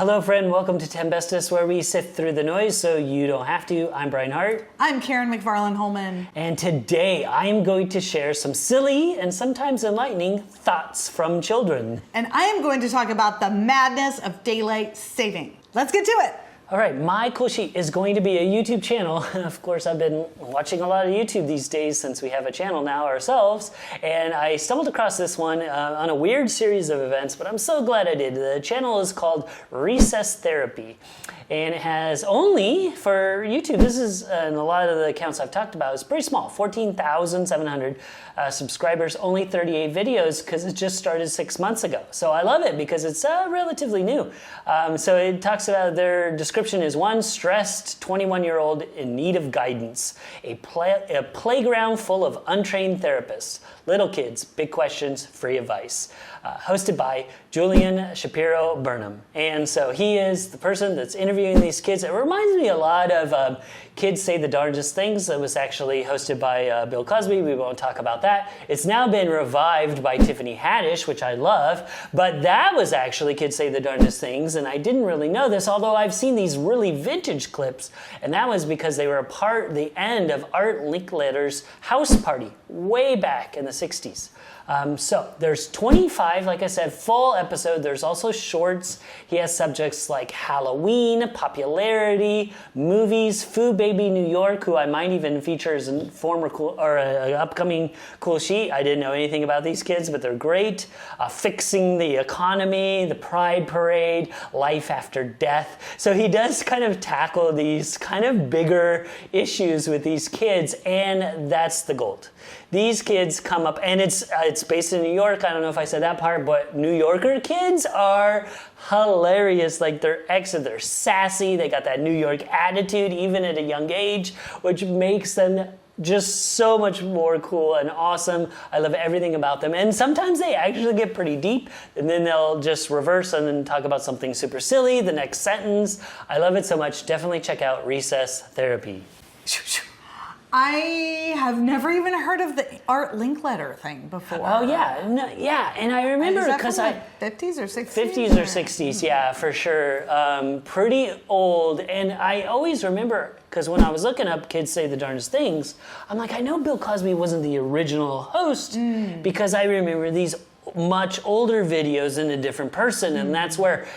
Hello, friend. Welcome to 10 Bestest, where we sift through the noise so you don't have to. I'm Brian Hart. I'm Karen McFarland-Holman. And today I am going to share some silly and sometimes enlightening thoughts from children. And I am going to talk about the madness of daylight saving. Let's get to it. All right, my cool sheet is going to be a YouTube channel. Of course, I've been watching a lot of YouTube these days since we have a channel now ourselves. And I stumbled across this one on a weird series of events, but I'm so glad I did. The channel is called Recess Therapy. And it has only, for YouTube, this is, and a lot of the accounts I've talked about, is pretty small, 14,700 subscribers, only 38 videos, because it just started 6 months ago. So I love it because it's relatively new. So it talks about, their description is one stressed 21-year-old in need of guidance, a playground full of untrained therapists, little kids, big questions, free advice. Hosted by Julian Shapiro Burnham. And so he is the person that's interviewing these kids. It reminds me a lot of Kids Say the Darndest Things. It was actually hosted by Bill Cosby. We won't talk about that. It's now been revived by Tiffany Haddish, which I love. But that was actually Kids Say the Darndest Things. And I didn't really know this, although I've seen these really vintage clips. And that was because they were the end of Art Linkletter's house party way back in the 60s. So there's 25, like I said, full episode. There's also shorts. He has subjects like Halloween, popularity, movies, Foo Baby New York, who I might even feature as a former cool or an upcoming cool sheet. I didn't know anything about these kids, but they're great. Fixing the economy, the Pride Parade, life after death. So he does kind of tackle these kind of bigger issues with these kids, and that's the gold. These kids come up, and it's based in New York. I don't know if I said that part, but New Yorker kids are hilarious. Like, they're excellent. They're sassy. They got that New York attitude, even at a young age, which makes them just so much more cool and awesome. I love everything about them. And sometimes they actually get pretty deep, and then they'll just reverse and then talk about something super silly the next sentence. I love it so much. Definitely check out Recess Therapy. I have never even heard of the Art Linkletter thing before. Oh, yeah. No, yeah, and I remember because like 50s or 60s? 50s or 60s, yeah, for sure. Pretty old, and I always remember, because when I was looking up Kids Say the Darndest Things, I'm like, I know Bill Cosby wasn't the original host, because I remember these much older videos in a different person, and that's where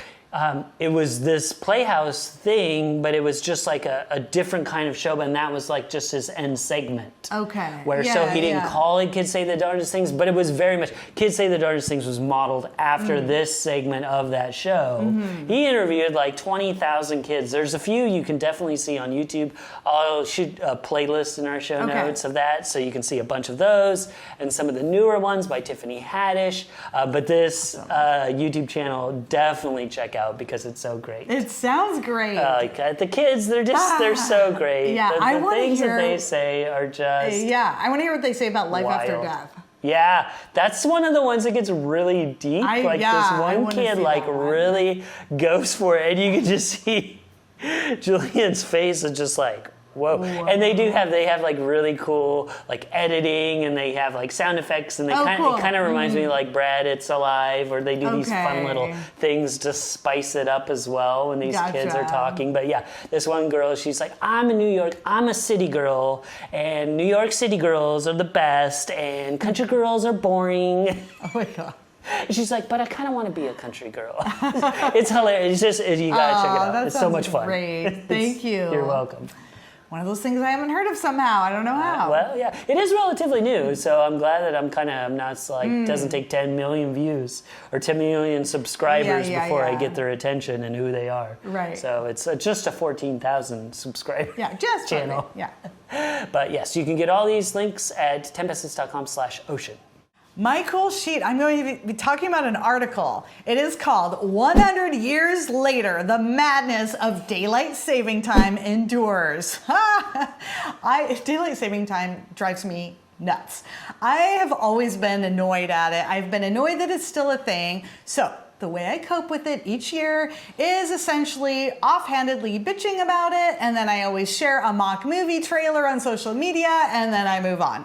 it was this Playhouse thing, but it was just like a different kind of show, and that was like just his end segment. Okay. So he didn't call it Kids Say the Darndest Things, but it was very much, Kids Say the Darndest Things was modeled after this segment of that show. He interviewed like 20,000 kids. There's a few you can definitely see on YouTube. I'll shoot a playlist in our show notes of that, so you can see a bunch of those, and some of the newer ones by Tiffany Haddish. But this YouTube channel, definitely check out, because it's so great. It sounds great. The kids, they're so great. Yeah, the things that they say are just I want to hear what they say about life wild. after death. Yeah, that's one of the ones that gets really deep. This one kid really goes for it, and you can just see Julian's face is just like, whoa. And they have like really cool like editing, and they have like sound effects, and it kind of reminds me like Brad, It's Alive, or they do these fun little things to spice it up as well when these kids are talking. But yeah, this one girl, she's like, I'm a city girl, and New York City girls are the best, and country girls are boring. Oh my God. She's like, but I kind of want to be a country girl. It's hilarious. You gotta check it out. It's so much fun. Great. Thank you. You're welcome. One of those things I haven't heard of somehow. I don't know how. Well, yeah, it is relatively new, so I'm glad that I'm not like, doesn't take 10 million views or 10 million subscribers before I get their attention and who they are. Right. So it's just a 14,000 subscriber channel. Yeah. But yes, you can get all these links at 10bestest.com/ocean. My cool sheet, I'm going to be talking about an article. It is called 100 Years Later, The Madness of Daylight Saving Time Endures. Daylight saving time drives me nuts. I have always been annoyed at it. I've been annoyed that it's still a thing. So the way I cope with it each year is essentially offhandedly bitching about it, and then I always share a mock movie trailer on social media, and then I move on.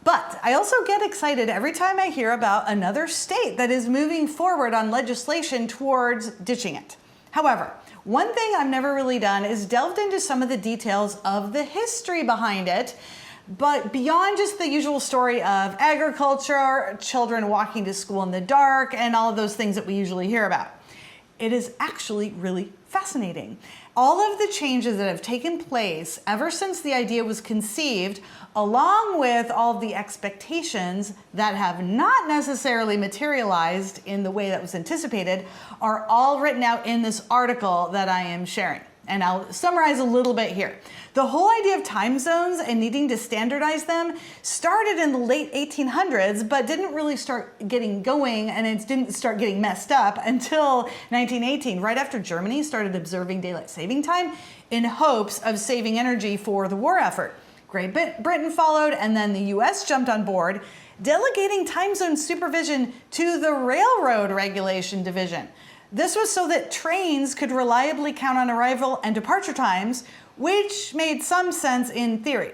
But I also get excited every time I hear about another state that is moving forward on legislation towards ditching it. However, one thing I've never really done is delved into some of the details of the history behind it. But beyond just the usual story of agriculture, children walking to school in the dark, and all of those things that we usually hear about, it is actually really fascinating. All of the changes that have taken place ever since the idea was conceived, along with all of the expectations that have not necessarily materialized in the way that was anticipated, are all written out in this article that I am sharing. And I'll summarize a little bit here. The whole idea of time zones and needing to standardize them started in the late 1800s, but didn't really start getting going, and it didn't start getting messed up until 1918, right after Germany started observing daylight saving time in hopes of saving energy for the war effort. Great Britain followed, and then the US jumped on board, delegating time zone supervision to the Railroad Regulation Division. This was so that trains could reliably count on arrival and departure times, which made some sense in theory.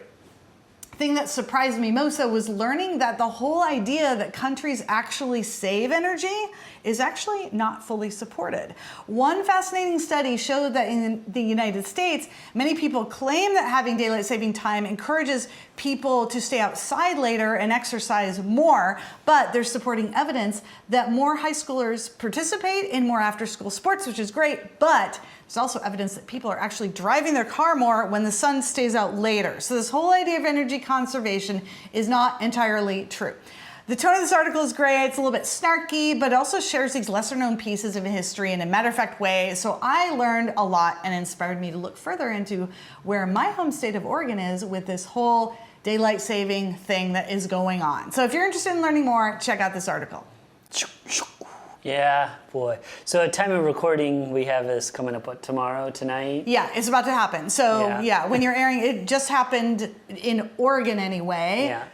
The thing that surprised me most, though, was learning that the whole idea that countries actually save energy is actually not fully supported. One fascinating study showed that in the United States, many people claim that having daylight saving time encourages people to stay outside later and exercise more, but there's supporting evidence that more high schoolers participate in more after-school sports, which is great, but there's also evidence that people are actually driving their car more when the sun stays out later. So this whole idea of energy conservation is not entirely true. The tone of this article is great. It's a little bit snarky, but it also shares these lesser known pieces of history in a matter-of-fact way. So I learned a lot and inspired me to look further into where my home state of Oregon is with this whole daylight saving thing that is going on. So if you're interested in learning more, check out this article. Yeah, boy. So at time of recording, we have this coming up tomorrow, tonight. Yeah, it's about to happen. So yeah, when you're airing, it just happened in Oregon anyway. Yeah.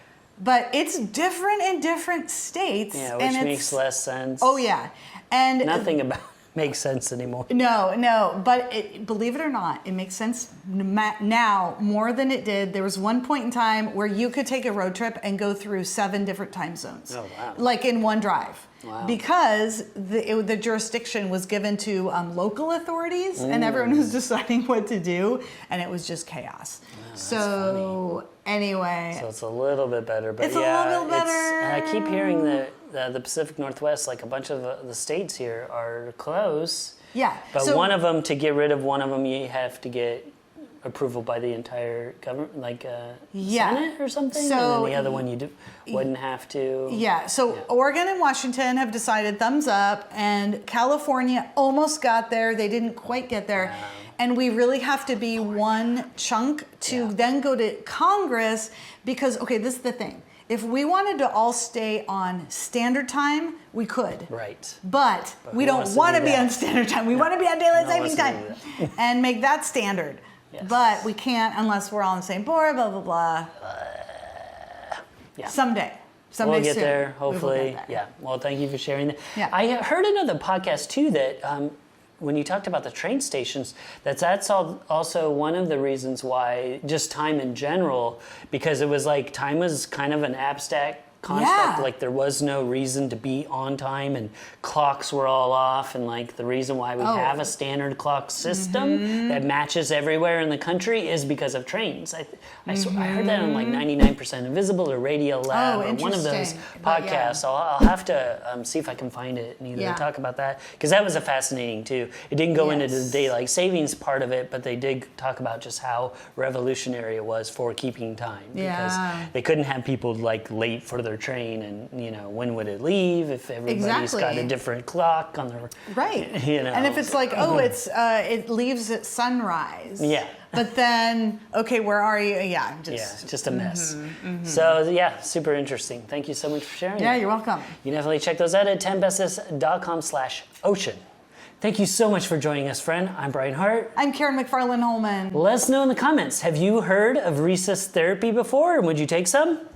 But it's different in different states. Yeah, which makes less sense. Oh yeah. And nothing about makes sense anymore. No, but believe it or not, it makes sense now more than it did. There was one point in time where you could take a road trip and go through 7 different time zones. Oh, wow. Like in one drive. Wow. Because the jurisdiction was given to local authorities and everyone was deciding what to do, and it was just chaos. Wow, so anyway. So it's a little bit better, but it's a little bit better. And I keep hearing that the Pacific Northwest, like a bunch of the states here, are close. Yeah. But so, one of them, to get rid of one of them, you have to get approval by the entire government, like Senate or something. So, and then the other one you wouldn't have to. Yeah. So Oregon and Washington have decided thumbs up, and California almost got there. They didn't quite get there. Wow. And we really have to be one chunk to then go to Congress because, okay, this is the thing. If we wanted to all stay on standard time, we could. Right. But we don't want to be on standard time. We want to be on daylight saving time and make that standard. Yes. But we can't unless we're all on the same board, blah, blah, blah. Someday we'll get soon. There, hopefully. Yeah. Well, thank you for sharing that. Yeah. I heard another podcast, too, that when you talked about the train stations, that's also one of the reasons why, just time in general, because it was like time was kind of an abstract construct, like there was no reason to be on time and clocks were all off, and like the reason why we have a standard clock system that matches everywhere in the country is because of trains. I heard that on like 99% Invisible or Radio Lab or one of those podcasts. I'll have to see if I can find it and either talk about that, because that was a fascinating too. It didn't go into the daylight savings part of it, but they did talk about just how revolutionary it was for keeping time, because they couldn't have people like late for their train, and when would it leave if everybody's got a different clock on their and if it's like it leaves at sunrise, but then where are you, just a mess. So super interesting. Thank you so much for sharing. You're welcome. You definitely check those out at 10bestest.com/ocean. Thank you so much for joining us, friend. I'm Brian Hart. I'm Karen McFarland Holman. Let us know in the comments, have you heard of recess therapy before, and would you take some?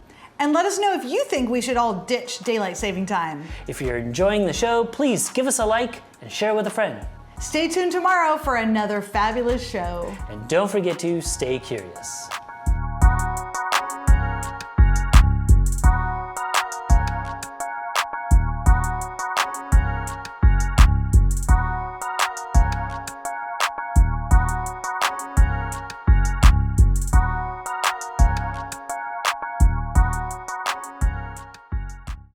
And let us know if you think we should all ditch daylight saving time. If you're enjoying the show, please give us a like and share with a friend. Stay tuned tomorrow for another fabulous show. And don't forget to stay curious.